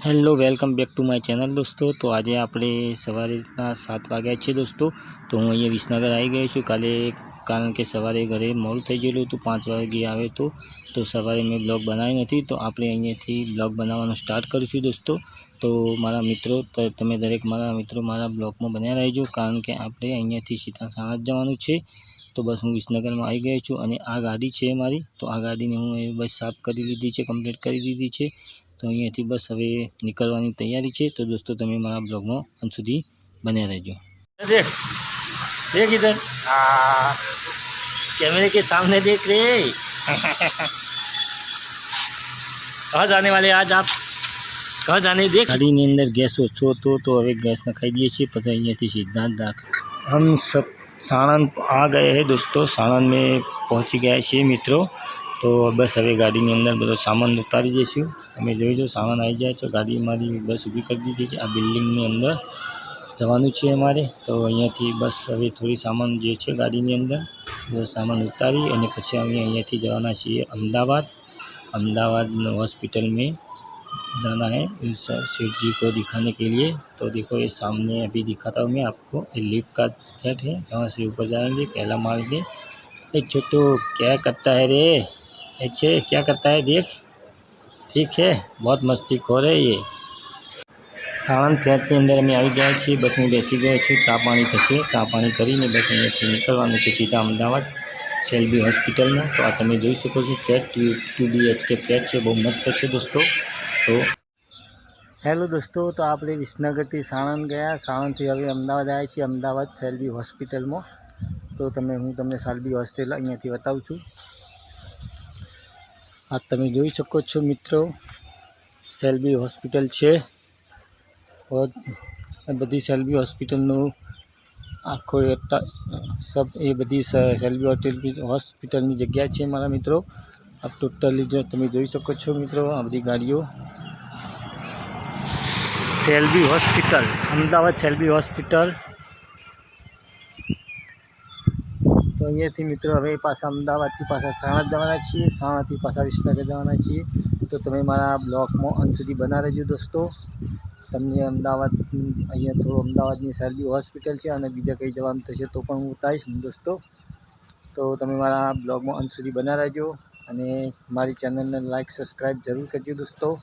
Hello welcome back to my channel दोस्तों। तो आज આપણે સવારના 7 વાગ્યા છે દોસ્તો। તો હું અહીંયા વિસનગર આવી ગયો છું કાલે, કારણ કે સવારે ઘરે મોડું થઈ ગયેલું હતું, 5 વાગે આવે તો સવારે મેં બ્લોગ બનાવી નથી। તો આપણે અહીંયાથી બ્લોગ બનાવવાનું સ્ટાર્ટ કરીશું દોસ્તો। તો મારા મિત્રો, તમે દરેક મારા મિત્રો મારા બ્લોગમાં બન્યા રહેજો, કારણ કે આપણે અહીંયાથી સીધા સાણંદ જવાનું છે। તો બસ હું વિસનગરમાં આવી ગયો છું અને આ ગાડી છે મારી। તો આ ગાડીને હું બસ સાફ કરી લીધી છે, કમ્પ્લીટ કરી દીધી છે। तो अहींयाथी बस हवे निकलवानी तैयारी है। तो दोस्तों तमे मारा ब्लॉग में अंत सुधी बने रहजो। देख देख इधर, कैमरे के सामने देख रे। कहाँ जाने वाले आज आप, कहाँ जाने? देख गाड़ी ની અંદર गैस ओछो तो हवे गैस नखाई दीए छीए, पछी अहींयाथी सीधा हम सब साणंद आ गए हैं दोस्तों। साणंद में पहुँची गया छे मित्रों। तो बस हवे गाड़ी अंदर बधो सामान उतारी दईशुं। तमे जोईजो सामान आई जाए तो गाड़ी मारी बस ऊभी कर दीधी है। आ बिल्डिंग अंदर जवानुं छे अमारे। तो अहींयाथी बस हवे थोड़ी सामान जे छे गाड़ी अंदर बधो सामान उतारी अने पछी अमे अहींयाथी जवाना छीए अमदावाद। अमदावाद हॉस्पिटल में जाना है सेठ जी को दिखाने के लिए। तो देखो ये सामने अभी दिखाता हूँ मैं आपको, ये लिफ्ट का गेट है, यहाँ से ऊपर जाएंगे, पहला माल पे। ये छोटू क्या करता है रे? अच्छे क्या करता है देख, ठीक है, बहुत मस्ती खोर है ये। साणंद फ्लेटनी अंदर अमे आई गया छीए। बस हूँ बेसी गयो छूँ, चा पाणी थशे, चा पाणी करीने बस अहींयाथी निकलवानुं छे सीधा अमदावाद सेल्बी हॉस्पिटल में। तो आ तमे जोई शको छो फ्लेट 2 BHK फ्लेट है, बहुत मस्त है दोस्तों। तो हेलो दोस्तों, तो आपणे विसनगर थी साणंद गया, साणंद थी हवे अमदावाद आया छीए, अमदावाद सेल्बी हॉस्पिटल में। तो तमे हूँ तमने सेल्बी हॉस्पिटल अहींयाथी बतावुं छुं। आ तमे जोई शको छो मित्रों, सेल्बी हॉस्पिटल है और बधी सेल्बी हॉस्पिटलनो आखो सब ये बधी सेल्बी हॉस्पिटलनी जग्या है मारा मित्रों। अब टोटली जो तमे जोई शको छो मित्रों, आ बधी गाड़ीओ Selby hospital, Ahmedabad Selby hospital. तो अहींयाथी मित्रों हवे पाछा अमदावादथी पाछा साणंद जवाना छीए, साणंदथी पाछा विसनगर जवाना छीए। तो तमे मारा ब्लॉग में अंत सुधी बना रहेजो दोस्तों। तमने अमदावाद अहींया थोड़ो अमदावादनी सेल्बी हॉस्पिटल है और बीजा कई जवानुं थशे तो पण हूँ बताईश दोस्तों। तो तमे मारा ब्लॉग में अंत सुधी बना रहेजो अने मारी चेनल ने लाइक सब्सक्राइब जरूर करजो दोस्तों।